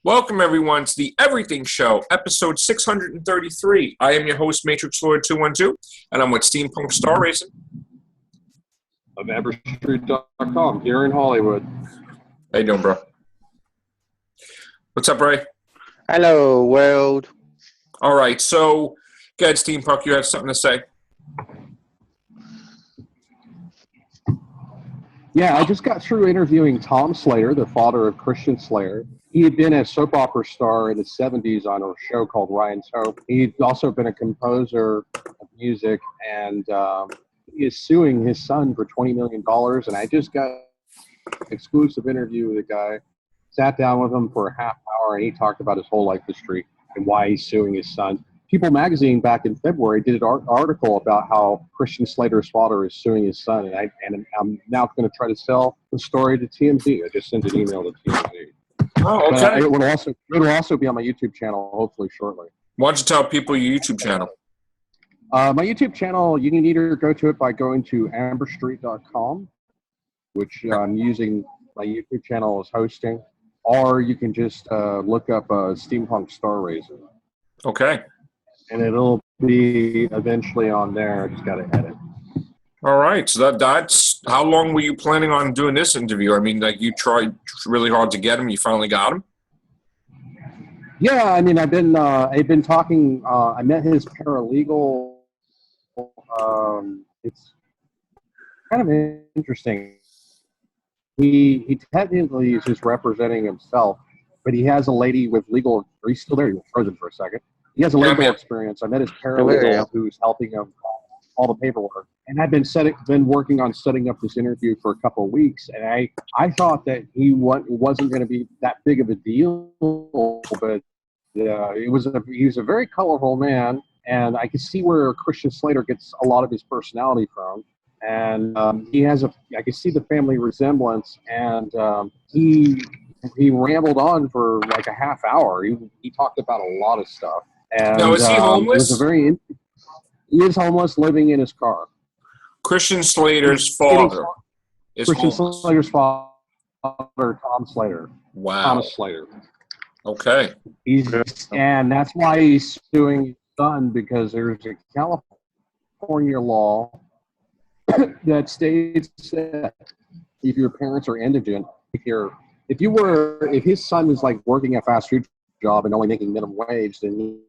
Welcome, everyone, to the Everything Show, episode 633. I am your host, Matrix Lord 212, and I'm with Steampunk Star Raisin. Of Everstreet.com here in Hollywood. How you doing, bro? What's up, Ray? Hello, world. All right, so, go ahead, Steampunk, you have something to say? Yeah, I just got through interviewing Tom Slater, the father of Christian Slater. He had been a soap opera star in the 70s on a show called Ryan's Hope. He'd also been a composer of music, and he is suing his son for $20 million. And I just got an exclusive interview with the guy, sat down with him for a half hour, and he talked about his whole life history and why he's suing his son. People magazine back in February did an article about how Christian Slater's father is suing his son, and I'm now going to try to sell the story to TMZ. I just sent an email to TMZ. Oh, okay. It will also be on my YouTube channel hopefully shortly. Why don't you tell people your YouTube channel? My YouTube channel, you can either go to it by going to amberstreet.com, which I'm using my YouTube channel as hosting, or you can just look up Steampunk Star Raisin. Okay. And it'll be eventually on there. I just got to edit. All right. So that's how long were you planning on doing this interview? I mean, like you tried really hard to get him. You finally got him? Yeah, I mean, I've been talking. I met his paralegal. It's kind of interesting. He technically is just representing himself, but he has a lady with legal. Are you still there? You were frozen for a second. He has a legal experience. I met his paralegal who's helping him all the paperwork. And I've been working on setting up this interview for a couple of weeks. And I thought that he wasn't going to be that big of a deal, but he was a very colorful man. And I could see where Christian Slater gets a lot of his personality from. And I could see the family resemblance. And he rambled on for like a half hour. He talked about a lot of stuff. And, now, is he homeless? He is homeless, living in his car. Christian Slater's father is Christian homeless. Slater's father, Tom Slater. Wow. Thomas Slater. Okay. And that's why he's suing his son, because there's a California law that states that if your parents are indigent, if his son was like working a fast food job and only making minimum wage, then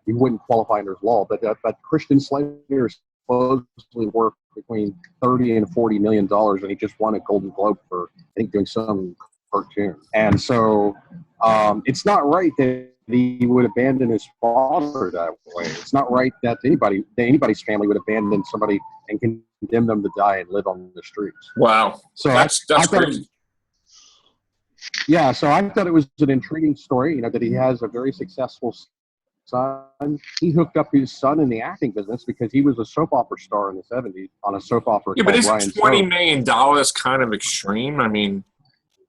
he wouldn't qualify under his law. But Christian Slater supposedly worked between $30 and $40 million, and he just won a Golden Globe for, I think, doing some cartoon. And so it's not right that he would abandon his father that way. It's not right that anybody's family would abandon somebody and condemn them to die and live on the streets. Wow. So that's crazy. Yeah, so I thought it was an intriguing story, that he has a very successful son. He hooked up his son in the acting business because he was a soap opera star in the 70s on a soap opera called Ryan's Hope. But isn't $20 million kind of extreme? I mean...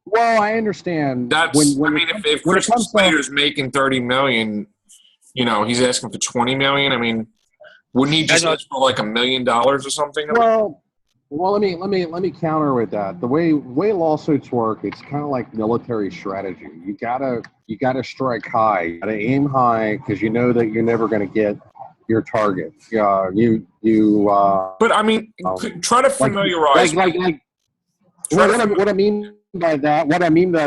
Well, I understand. If Christian Slater's making $30 million, he's asking for $20 million. I mean, wouldn't he just ask for like $1 million or something? Well, let me counter with that. The way lawsuits work, it's kind of like military strategy. You gotta strike high. You gotta aim high because you know that you're never going to get your target. But I mean, try to familiarize. What I mean by that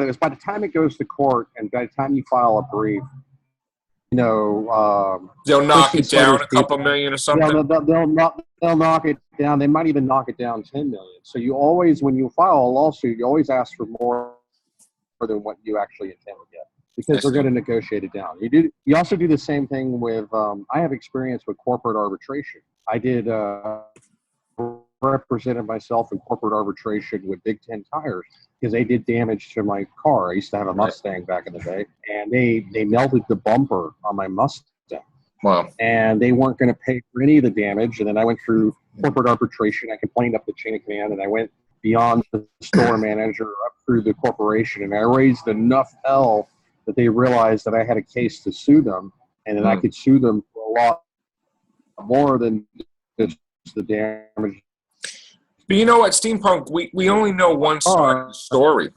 is by the time it goes to court and by the time you file a brief, they'll knock it down a couple million or something. They'll knock it down. They might even knock it down 10 million. So you always, when you file a lawsuit, you always ask for more than what you actually intend to get because they're going to negotiate it down. You also do the same thing with. I have experience with corporate arbitration. I did represented myself in corporate arbitration with Big Ten Tires because they did damage to my car. I used to have a Mustang back in the day, and they melted the bumper on my Mustang. Wow. And they weren't going to pay for any of the damage. And then I went through corporate arbitration. I complained up the chain of command, and I went beyond the store manager up through the corporation. And I raised enough hell that they realized that I had a case to sue them, and that I could sue them for a lot more than just the damage. But you know what, Steampunk, we only know one side of the story,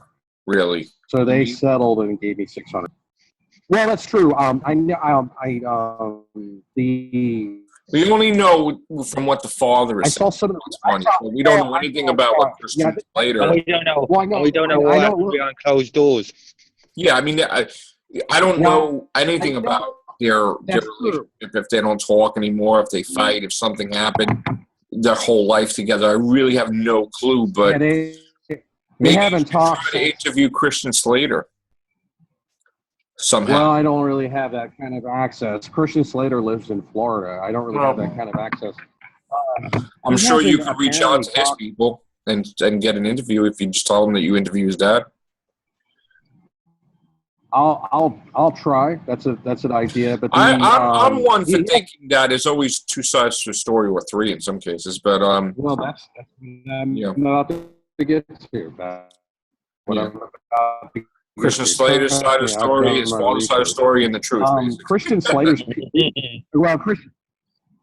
really. So they settled and gave me $600. Well, that's true. I know. We only know from what the father I is saw saying. some of It's the. funny. But we don't know anything about what Christian And Slater. we don't know. Well, I know. And we don't know I what know. happened behind closed doors. Yeah, I mean, I don't know anything I know. about their That's true. relationship, if they don't talk anymore, if they fight, if something happened, their whole life together. I really have no clue, but They maybe haven't you should talked try to interview Christian Slater somehow. Well, I don't really have that kind of access. Christian Slater lives in Florida. I don't really have that kind of access. I'm He sure you hasn't could reach out to his people and get an interview if you just tell them that you interview his dad. I'll try. That's an idea. But I'm one for thinking that there's always two sides to a story, or three in some cases. But well, that's what I'm yeah. about to get to. What I'm about to Christian Slater's side of the story, his father's side of the story, and the truth. Christian Slater's well, Christian.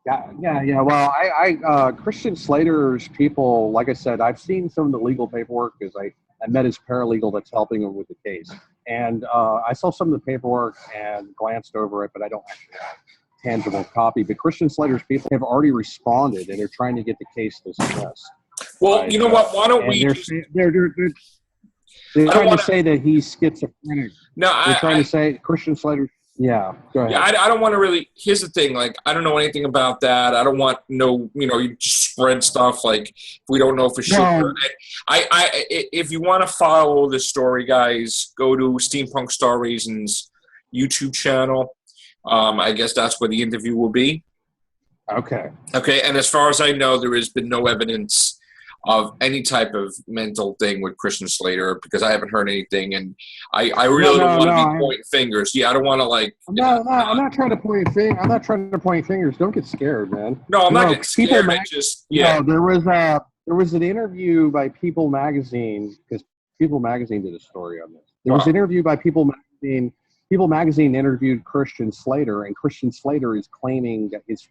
Yeah. Well, Christian Slater's people, like I said, I've seen some of the legal paperwork because I met his paralegal that's helping him with the case. And I saw some of the paperwork and glanced over it, but I don't actually have a tangible copy. But Christian Slater's people have already responded, and they're trying to get the case dismissed. Well, you know what? Why don't we they're trying to say that he's schizophrenic. No, they're trying to say Christian Slater. Yeah, go ahead. Yeah, I don't want to really. Here's the thing: like, I don't know anything about that. I don't want you just spread stuff like we don't know for sure. If you want to follow this story, guys, go to Steampunk Star Raisin's YouTube channel. I guess that's where the interview will be. Okay. Okay, and as far as I know, there has been no evidence of any type of mental thing with Christian Slater because I haven't heard anything, and I really don't want to be pointing fingers. Yeah, I don't want to I'm not trying to point fingers. I'm not trying to point fingers. Don't get scared, man. No, I'm not getting scared. There was an interview by People Magazine because People Magazine did a story on this. There was an interview by People Magazine. People Magazine interviewed Christian Slater, and Christian Slater is claiming that his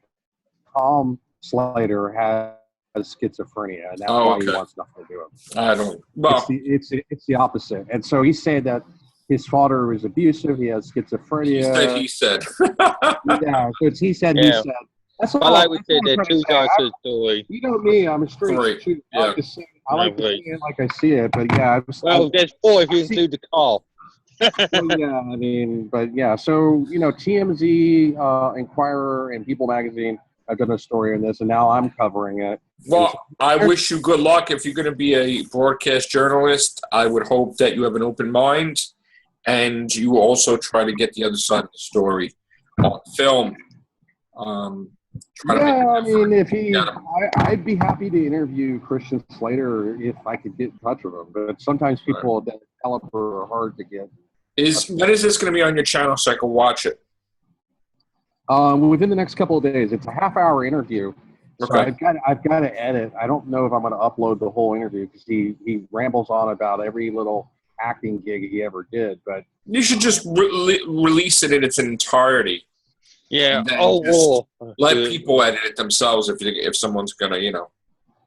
Tom Slater has schizophrenia, and that's why he wants nothing to do with it. I don't. Well, it's the opposite, and so he said that his father was abusive. He has schizophrenia. He said. Yeah, so it's he said. He said. That's all. I like we said that two sides to the story. You know me, I'm a straight shooter. Yeah. I like to see it like I see it, but yeah. There's four if you include the call. Well, yeah, I mean, but yeah. So TMZ, Inquirer, and People Magazine. I've done a story on this, and now I'm covering it. Well, I wish you good luck. If you're going to be a broadcast journalist, I would hope that you have an open mind, and you also try to get the other side of the story on film. I'd be happy to interview Christian Slater if I could get in touch with him. But sometimes people that caliber are hard to get. When is this going to be on your channel so I can watch it? Within the next couple of days. It's a half-hour interview, so Okay. I've got to edit. I don't know if I'm going to upload the whole interview because he rambles on about every little acting gig he ever did. But you should just release it in its entirety. Yeah. Let people edit it themselves if someone's going to,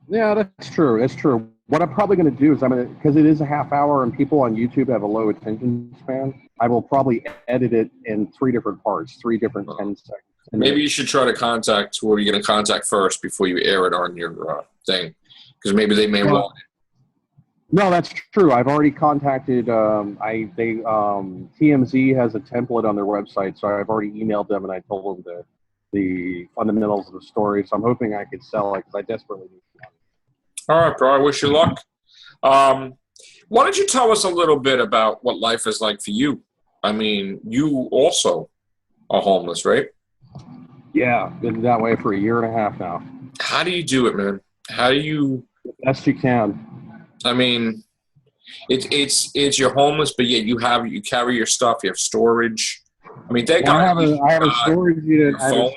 Yeah, that's true. That's true. What I'm probably going to do is because it is a half hour and people on YouTube have a low attention span, I will probably edit it in 3 different parts, 3 different 10 seconds. Maybe you should try to contact who you're going to contact first before you air it on your thing, because maybe they may want it. No, that's true. I've already contacted. TMZ has a template on their website, so I've already emailed them and I told them the fundamentals of the story. So I'm hoping I could sell it because I desperately need it. All right, bro. I wish you luck. Why don't you tell us a little bit about what life is like for you? I mean, you also are homeless, right? Yeah, been that way for 1.5 years now. How do you do it, man? How do you? The best you can. I mean, it's you're homeless, but yet you carry your stuff. You have storage. I mean, I have a storage unit. I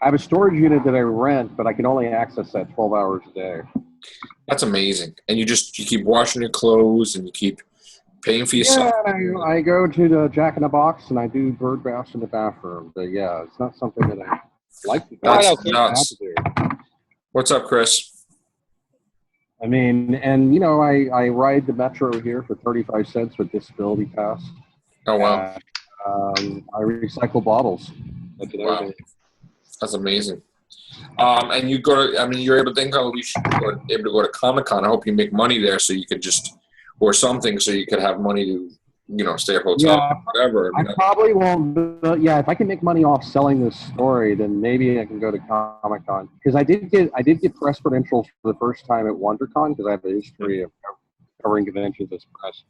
have a storage unit that I rent, but I can only access that 12 hours a day. That's amazing. And you keep washing your clothes and you keep paying for yourself. Yeah, I go to the Jack in the Box and I do bird baths in the bathroom. But yeah, it's not something that I like to do. That's nuts. What's up, Chris? I mean, and I ride the metro here for 35 cents with disability pass. Oh wow! I recycle bottles. That's another Wow, thing. that's amazing. And you go to, I mean, you're able to think, oh, you should be able to go to Comic-Con. I hope you make money there so you could just, or something, so you could have money to, stay at a hotel, Yeah, whatever. I probably won't. Yeah, if I can make money off selling this story, then maybe I can go to Comic Con. Because I did get press credentials for the first time at WonderCon because I have a history of covering conventions as press,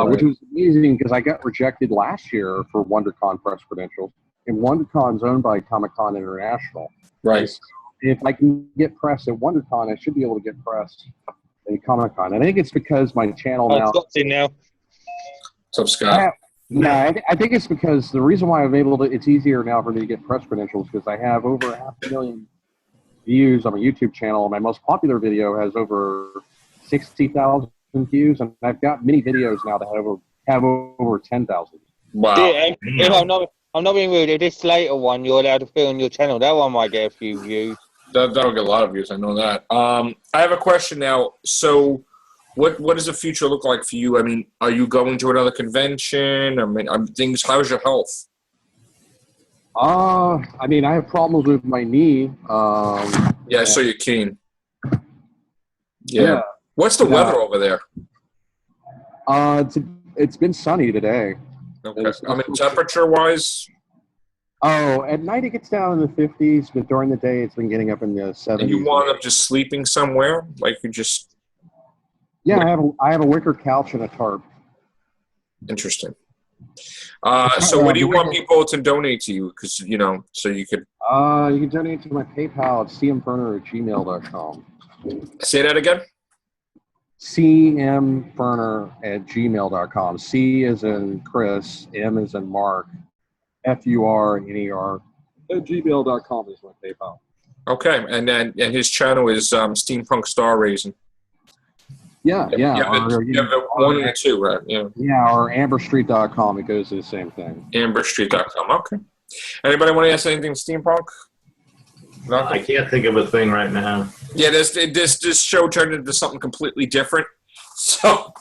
which was amazing because I got rejected last year for WonderCon press credentials, and WonderCon's owned by Comic Con International. Right. So if I can get press at WonderCon, I should be able to get press at Comic Con. And I think it's because my channel now. Scott's in now. What's up, Scott? I think it's because the reason why I'm able to, it's easier now for me to get press credentials because I have over 500,000 views on my YouTube channel. My most popular video has over 60,000 views, and I've got many videos now that have over 10,000. Wow. Yeah, if I'm not being rude, if this later one you're allowed to put on your channel, that one might get a few views. That'll get a lot of views, I know that. I have a question now. So, what does the future look like for you? I mean, are you going to another convention? I mean, how's your health? I mean, I have problems with my knee. Yeah, I saw you keen. Yeah. What's the weather over there? It's been sunny today. Okay. I mean, temperature-wise? Oh, at night it gets down in the 50s, but during the day it's been getting up in the 70s. And you wound up just sleeping somewhere? Like you just... Yeah, I have a wicker couch and a tarp. Interesting. So what do you want people to donate to you? Because, so you could... You can donate to my PayPal at cmferner@gmail.com. Say that again? cmferner@gmail.com. C is in Chris, M is in Mark, FURNER @gmail.com is my PayPal. Okay, and his channel is Steampunk Star Raisin. Yeah. You have one and two, right? Yeah. Yeah, or amberstreet.com. It goes to the same thing. amberstreet.com. Okay. Anybody want to ask anything to Steampunk? Nothing? I can't think of a thing right now. Yeah, this show turned into something completely different. So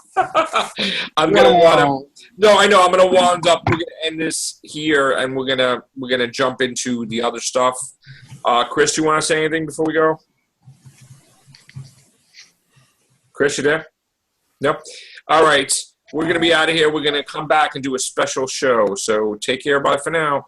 I'm gonna want to. No, I know. I'm gonna wind up. We're gonna end this here, and we're gonna jump into the other stuff. Chris, do you want to say anything before we go? Chris, you there? Nope. All right. We're going to be out of here. We're going to come back and do a special show. So take care. Bye for now.